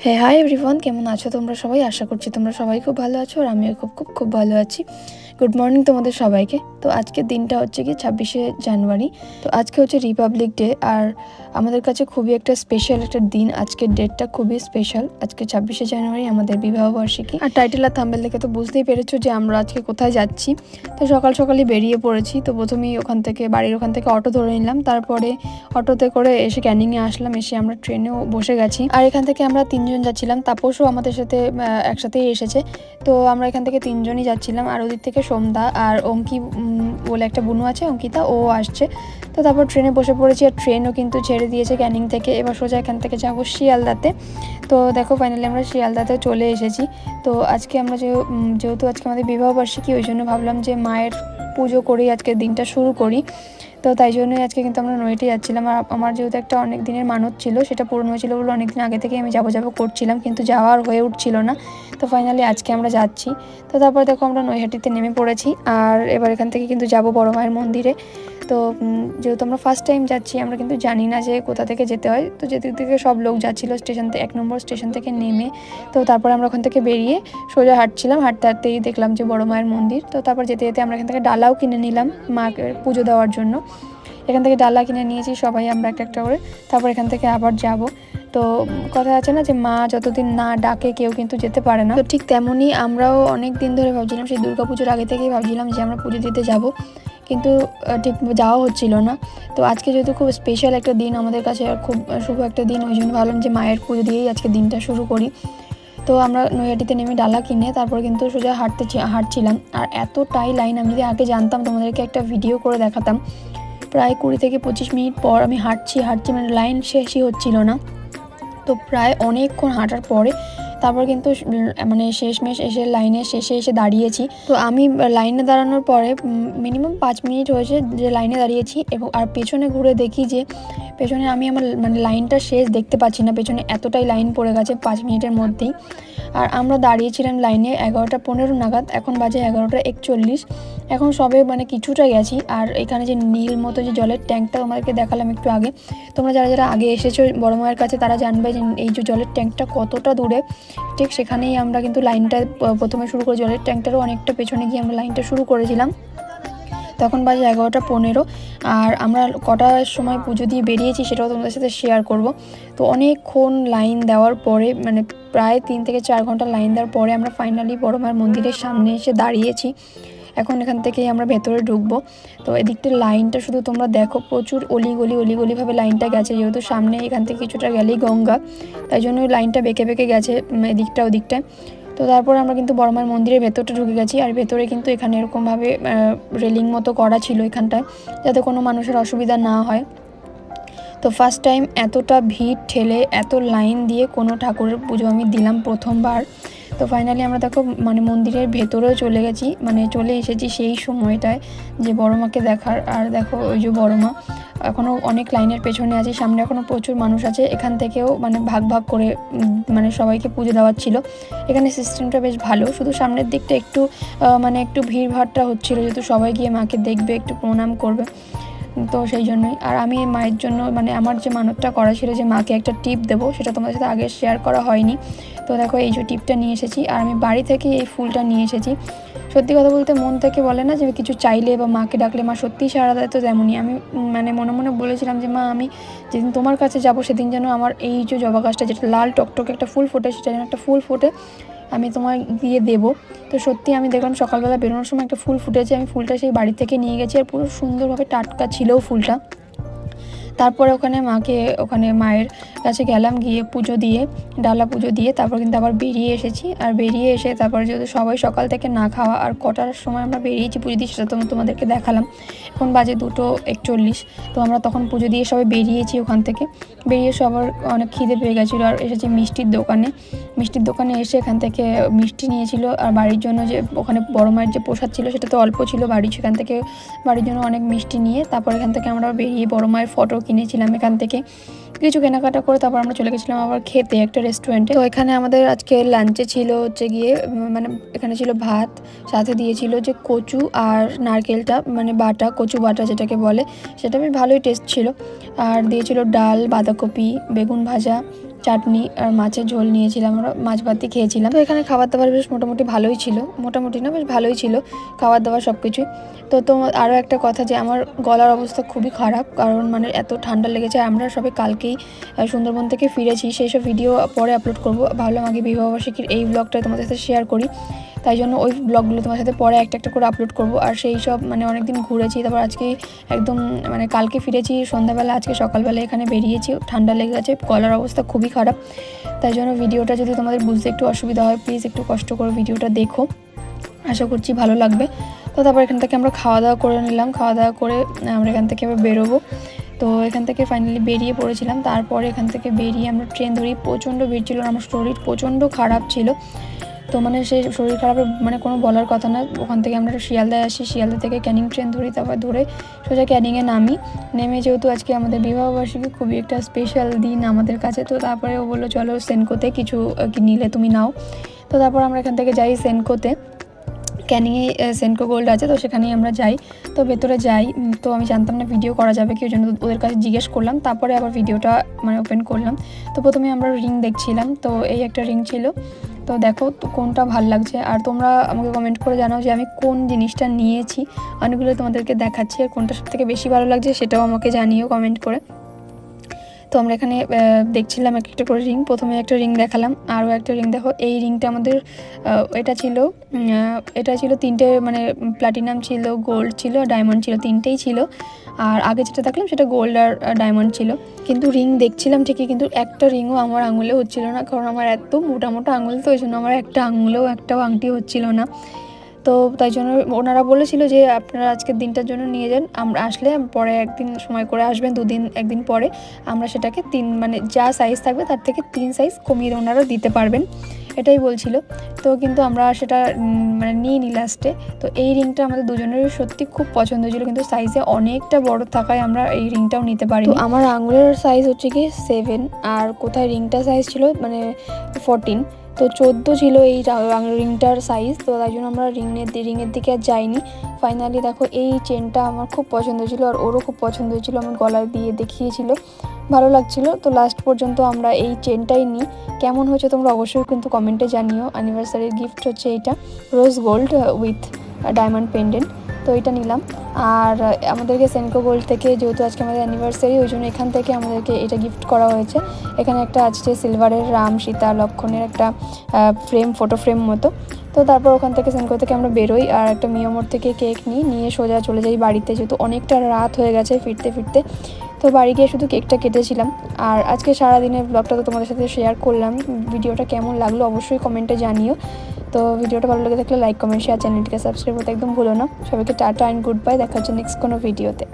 হ্যাঁ, hi everyone, কেমন আছো তোমরা সবাই? আশা করছি তোমরা সবাই খুব ভালো আছো আর আমিও খুব ভালো আছি। গুড মর্নিং তোমাদের সবাইকে। তো আজকের দিনটা হচ্ছে কি 26শে জানুয়ারি। তো আজকে হচ্ছে রিপাবলিক ডে আর আমাদের কাছে খুবই একটা স্পেশাল একটা দিন। আজকের ডেটটা খুবই স্পেশাল। আজকে 26শে জানুয়ারি আমাদের বিবাহবার্ষিকী। আর টাইটেল আর থাম্বনেল দেখে তো বুঝতেই পেরেছো যে আমরা আজকে কোথায় যাচ্ছি। তো সকালই বেরিয়ে পড়েছি। তো প্রথমেই বাড়ির ওখান থেকে অটো ধরে নিলাম, তারপরে অটোতে করে এসে ক্যানিংয়ে আসলাম। এসে আমরা ট্রেনেও বসে গেছি। আর এখান থেকে আমরা 3জন যাচ্ছিলাম। তাপসও আমাদের সাথে একসাথেই এসেছে। তো আমরা এখান থেকে 3জনই যাচ্ছিলাম। আর ওদিক থেকে সোমদা আর অঙ্কি বলে একটা বুনু আছে, অঙ্কিতা, ও আসছে। তো তারপর ট্রেনে বসে পড়েছি আর ট্রেনও কিন্তু ছেড়ে দিয়েছে ক্যানিং থেকে। এবার সোজা এখান থেকে যাবো শিয়ালদাতে। তো দেখো ফাইনালি আমরা শিয়ালদাতে চলে এসেছি। তো আজকে আমরা যেহেতু আজকে আমাদের বিবাহবার্ষিকী, ওই জন্য ভাবলাম যে মায়ের পুজো করেই আজকের দিনটা শুরু করি। তো তাই জন্যই আজকে কিন্তু আমরা নৈহাটি যাচ্ছিলাম। আর আমার যেহেতু একটা অনেক দিনের মানত ছিল, সেটা পূরণ হয়েছিল বলে অনেকদিন আগে থেকেই আমি যাবো করছিলাম, কিন্তু যাওয়ার হয়ে উঠছিল না। তো ফাইনালি আজকে আমরা যাচ্ছি। তো তারপর দেখো আমরা নৈহাটিতে নেমে পড়েছি। আর এবার এখান থেকে কিন্তু যাব বড় মায়ের মন্দিরে। তো যেহেতু আমরা ফার্স্ট টাইম যাচ্ছি, আমরা কিন্তু জানি না যে কোথা থেকে যেতে হয়। তো যেদিক থেকে সব লোক যাচ্ছিলো স্টেশন থেকে, 1 নম্বর স্টেশন থেকে নেমে। তো তারপরে আমরা ওখান থেকে বেরিয়ে সোজা হাঁটছিলাম। হাঁটতেই দেখলাম যে বড় মায়ের মন্দির। তো তারপর যেতে যেতে আমরা এখান থেকে ডালাও কিনে নিলাম মাকে পুজো দেওয়ার জন্য। এখান থেকে ডালা কিনে নিয়েছি সবাই আমরা একটা করে। তারপর এখান থেকে আবার যাব। তো কথা আছে না যে মা যতদিন না ডাকে কেউ কিন্তু যেতে পারে না। তো ঠিক তেমনই আমরাও অনেক দিন ধরে ভাবছিলাম, সেই দুর্গাপুজোর আগে থেকেই ভাবছিলাম যে আমরা পুজো দিতে যাব, কিন্তু ঠিক যাওয়া হচ্ছিল না। তো আজকে যেহেতু খুব স্পেশাল একটা দিন আমাদের কাছে, আর খুব শুভ একটা দিন, ওই জন্য ভাবলাম যে মায়ের পুজো দিয়েই আজকে দিনটা শুরু করি। তো আমরা নৈহাটিতে নেমে ডালা কিনে তারপর কিন্তু সোজা হাঁটছিলাম। আর এতটাই লাইন, আমি যদি আগে জানতাম তোমাদেরকে একটা ভিডিও করে দেখাতাম। প্রায় 20 থেকে 25 মিনিট পর আমি হাঁটছি, মানে লাইন শেষই হচ্ছিল না। তো প্রায় অনেকক্ষণ হাঁটার পরে তারপর কিন্তু মানে শেষমেশ এসে লাইনের শেষে এসে দাঁড়িয়েছি। তো আমি লাইনে দাঁড়ানোর পরে মিনিমাম 5 মিনিট হয়েছে যে লাইনে দাঁড়িয়েছি, এবং আর পেছনে ঘুরে দেখি যে পেছনে আমি আমার মানে লাইনটা শেষ দেখতে পাচ্ছি না। পেছনে এতটাই লাইন পড়ে গেছে 5 মিনিটের মধ্যেই। আর আমরা দাঁড়িয়েছিলাম লাইনে 11:15 নাগাদ, এখন বাজে 11:41। এখন সবে মানে কিছুটা গেছি। আর এখানে যে নীল মতো যে জলের ট্যাঙ্কটা তোমাদেরকে দেখালাম একটু আগে, তোমরা যারা আগে এসেছো বড় মায়ের কাছে তারা জানবে যে এই যে জলের ট্যাঙ্কটা কতটা দূরে। ঠিক সেখানেই আমরা কিন্তু লাইনটা প্রথমে শুরু করে, জলের ট্যাঙ্কটারও অনেকটা পেছনে গিয়ে আমরা লাইনটা শুরু করেছিলাম। তখন বাজে 11:15। আর আমরা কটার সময় পুজো দিয়ে বেরিয়েছি সেটাও তোমাদের সাথে শেয়ার করব। তো অনেকক্ষণ লাইন দেওয়ার পরে, মানে প্রায় 3 থেকে 4 ঘন্টা লাইন দেওয়ার পরে আমরা ফাইনালি বড় মায়ের মন্দিরের সামনে এসে দাঁড়িয়েছি। এখন এখান থেকেই আমরা ভেতরে ঢুকবো। তো এদিকটার লাইনটা শুধু তোমরা দেখো, প্রচুর অলিগলিভাবে লাইনটা গেছে, যেহেতু সামনে এখান থেকে কিছুটা গেলেই গঙ্গা, তাই জন্য ওই লাইনটা বেঁকে গেছে এদিকটা ওদিকটায়। তো তারপর আমরা কিন্তু বড় মায়ের মন্দিরের ভেতরটা ঢুকে গেছি। আর ভেতরে কিন্তু এখানে এরকমভাবে রেলিং মতো করা ছিল এখানটায়, যাতে কোনো মানুষের অসুবিধা না হয়। তো ফার্স্ট টাইম এতটা ভিড় ঠেলে এত লাইন দিয়ে কোনো ঠাকুরের পুজো আমি দিলাম প্রথমবার। তো ফাইনালি আমরা দেখো মানে মন্দিরের ভেতরেও চলে এসেছি সেই সময়টায় যে বড় মাকে দেখার। আর দেখো ওই যে বড় মা এখনও অনেক লাইনের পেছনে আছে, সামনে এখনও প্রচুর মানুষ আছে। এখান থেকেও মানে ভাগ করে মানে সবাইকে পুজো দেওয়ার ছিল। এখানে সিস্টেমটা বেশ ভালো, শুধু সামনের দিকটা একটু ভিড়ভাড়টা হচ্ছিলো, যেহেতু সবাই গিয়ে মাকে দেখবে, একটু প্রণাম করবে। তো সেই জন্যই। আর আমি মায়ের জন্য মানে আমার যে মানতটা করা ছিল যে মাকে একটা টিপ দেবো, সেটা তোমাদের সাথে আগে শেয়ার করা হয়নি। তো দেখো এই যে টিপটা নিয়ে এসেছি, আর আমি বাড়ি থেকে এই ফুলটা নিয়ে এসেছি। সত্যি কথা বলতে মন থেকে বলে না যে কিছু চাইলে বা মাকে ডাকলে মা সত্যিই সাড়া দেয়। তো তেমনই আমি মানে মনে বলেছিলাম যে মা, আমি যেদিন তোমার কাছে যাব সেদিন যেন আমার এই যে জবা গাছটা, যেটা লাল টকটকে একটা ফুল ফোটে, সেটা যেন একটা ফুল ফোটে, আমি তোমায় দিয়ে দেবো। তো সত্যি আমি দেখলাম সকালবেলা বেরোনোর সময় একটা ফুল ফুটেছে। আমি ফুলটা সেই বাড়ি থেকে নিয়ে গেছি, আর পুরো সুন্দরভাবে টাটকা ছিল ফুলটা। তারপরে ওখানে মায়ের কাছে গেলাম, গিয়ে পুজো দিয়ে, ডালা পুজো দিয়ে তারপর কিন্তু আবার বেরিয়ে এসেছি। আর বেরিয়ে এসে তারপরে যেহেতু সবাই সকাল থেকে না খাওয়া, আর কটার সময় আমরা বেরিয়েছি পুজো দিয়ে সেটা তোমাদেরকে দেখালাম। এখন বাজে 2:41। তো আমরা তখন পুজো দিয়ে সবাই বেরিয়েছি। ওখান থেকে বেরিয়ে সবার অনেক খিদে পেয়ে গেছিলো। আর এসেছি মিষ্টির দোকানে এসে এখান থেকে মিষ্টি নিয়েছিল। আর বাড়ির জন্য যে ওখানে বড় মায়ের যে প্রসাদ ছিল সেটা তো অল্প ছিল, সেখান থেকে বাড়ির জন্য অনেক মিষ্টি নিয়ে তারপর এখান থেকে আমরা বেরিয়ে বড় মায়ের ফটো কিনেছিলাম। এখান থেকে কিছু কেনাকাটা করে তারপর আমরা চলে গেছিলাম আবার খেতে একটা রেস্টুরেন্টে। তো এখানে আমাদের আজকে লাঞ্চে ছিল হচ্ছে গিয়ে মানে এখানে ছিল ভাত, সাথে দিয়েছিল যে কচু আর নারকেলটা মানে কচু বাটা যেটাকে বলে, সেটা বেশ ভালোই টেস্ট ছিল। আর দিয়েছিল ডাল, বাঁধাকপি, বেগুন ভাজা, চাটনি আর মাছের ঝোল নিয়েছিলাম, আমরা মাছ ভাত দিয়ে খেয়েছিলাম। তো এখানে খাবার দাবার বেশ মোটামুটি ভালোই ছিল, মোটামুটি না বেশ ভালোই ছিল খাবার দাবার সব কিছুই। তো আরও একটা কথা যে আমার গলার অবস্থা খুবই খারাপ, কারণ মানে এত ঠান্ডা লেগেছে। আমরা সবাই কালকেই সুন্দরবন থেকে ফিরেছি, সেই সব ভিডিও পরে আপলোড করবো। ভাবলাম আগে বিবাহবার্ষিকীর এই ব্লগটা তোমাদের সাথে শেয়ার করি, তাই জন্য ওই ব্লগগুলো তোমার সাথে পরে একটা একটা করে আপলোড করব। আর সেই সব মানে অনেকদিন ঘুরেছি, তারপর আজকে একদম মানে কালকে ফিরেছি সন্ধ্যাবেলা, আজকে সকালবেলা এখানে বেরিয়েছি, ঠান্ডা লেগে গেছে, গলার অবস্থা খুবই খারাপ। তাই জন্য ভিডিওটা যদি তোমাদের বুঝতে একটু অসুবিধা হয়, প্লিজ একটু কষ্ট করে ভিডিওটা দেখো, আশা করছি ভালো লাগবে। তো তারপর এখান থেকে আমরা খাওয়া দাওয়া করে নিলাম, খাওয়া দাওয়া করে আমরা এখান থেকে আবার বেরোবো। তো এখান থেকে ফাইনালি বেরিয়ে পড়েছিলাম। তারপরে এখান থেকে বেরিয়ে আমরা ট্রেন ধরি, প্রচণ্ড ভিড় ছিল, আমার শরীর প্রচণ্ড খারাপ ছিল। তো মানে সেই শরীর খারাপের মানে কোনো বলার কথা না। ওখান থেকে আমরা শিয়ালদায় আসি, শিয়ালদা থেকে ক্যানিং ট্রেন ধরি, তারপর ধরে সোজা ক্যানিংয়ে নামি। নেমে যেহেতু আজকে আমাদের বিবাহবার্ষিকী, খুবই একটা স্পেশাল দিন আমাদের কাছে, তো তারপরে ও বললো চলো সেনকোতে কিছু নিলে তুমি নাও। তো তারপর আমরা এখান থেকে যাই সেনকোতে, ক্যানিংয়ে সেনকো গোল্ড আছে, তো সেখানেই আমরা যাই। তো ভেতরে যাই, তো আমি জানতাম না ভিডিও করা যাবে কি, ওই জন্য ওদের কাছে জিজ্ঞেস করলাম, তারপরে আবার ভিডিওটা মানে ওপেন করলাম। তো প্রথমে আমরা রিং দেখছিলাম, তো এই একটা রিং ছিল। তো দেখো তো কোনটা ভাল লাগছে, আর তোমরা আমাকে কমেন্ট করে জানাও যে আমি কোন জিনিসটা নিয়েছি। অনেকগুলো তোমাদেরকে দেখাচ্ছি, আর কোনটা সবথেকে বেশি ভালো লাগছে সেটাও আমাকে জানিও কমেন্ট করে। তো আমরা এখানে দেখছিলাম একটা করে রিং, প্রথমে একটা রিং দেখালাম, আরও একটা রিং দেখো। এই রিংটা আমাদের এটা ছিল তিনটে, মানে প্লাটিনাম ছিল, গোল্ড ছিল, ডায়মন্ড ছিল, তিনটেই ছিল। আর আগে যেটা দেখলাম সেটা গোল্ড আর ডায়মন্ড ছিল। কিন্তু রিং দেখছিলাম ঠিকই, কিন্তু একটা রিংও আমার আঙুলে হচ্ছিল না, কারণ আমার এত মোটা মোটা আঙুল, তো ওই জন্য আমার একটা আঙুলেও একটাও আংটি হচ্ছিল না। তো তাই জন্য ওনারা বলেছিল যে আপনারা আজকের দিনটার জন্য নিয়ে যান, আমরা আসলে পরে একদিন সময় করে আসবেন, একদিন পরে আমরা সেটাকে মানে যা সাইজ থাকবে তার থেকে 3 সাইজ কমিয়ে ওনারা দিতে পারবেন, এটাই বলছিল। তো কিন্তু আমরা সেটা মানে নিইনি লাস্টে। তো এই রিংটা আমাদের দুজনেরই সত্যি খুব পছন্দ হয়েছিল, কিন্তু সাইজে অনেকটা বড় থাকায় আমরা এই রিংটাও নিতে পারি। তো আমার আঙুলের সাইজ হচ্ছে কি 7, আর কোথায় রিংটা সাইজ ছিল মানে 14, তো 14 ছিল এই রিংটার সাইজ। তো তাই জন্য আমরা রিংয়ের দিকে আর যাইনি। ফাইনালি দেখো এই চেনটা আমার খুব পছন্দ ছিল, আর ওরও খুব পছন্দ হয়েছিল, আমার গলায় দিয়ে দেখিয়েছিল, ভালো লাগছিল। তো লাস্ট পর্যন্ত আমরা এই চেনটাই নিই। কেমন হয়েছে তোমরা অবশ্যই কিন্তু কমেন্টে জানিও। অ্যানিভার্সারির গিফট হচ্ছে এইটা, rose gold with diamond pendant. তো এটা নিলাম। আর আমাদেরকে সেনকো গোল্ড থেকে, যেহেতু আজকে আমাদের অ্যানিভার্সারি, ওই জন্য এখান থেকে আমাদেরকে এটা গিফট করা হয়েছে। এখানে একটা আছে সিলভারের রাম সীতা লক্ষণের একটা ফটো ফ্রেম মতো। তো তারপর ওখান থেকে সেনকো থেকে আমরা বেরোই, আর একটা মিয়ামোড় থেকে কেক নিয়ে সোজা চলে যাই বাড়িতে, যেহেতু অনেকটা রাত হয়ে গেছে ফিরতে। তো বাড়ি গিয়ে শুধু কেকটা কেটেছিলাম। আর আজকে সারাদিনের ব্লগটা তো তোমাদের সাথে শেয়ার করলাম। ভিডিওটা কেমন লাগলো অবশ্যই কমেন্টে জানিও। তো ভিডিওটা ভালো লেগে থাকলে লাইক, কমেন্ট, শেয়ার, চ্যানেলটিকে সাবস্ক্রাইব করতে একদম ভুলো না। সবাইকে টাটা অ্যান্ড গুড বাই, দেখা হচ্ছে নেক্সট কোনো ভিডিওতে।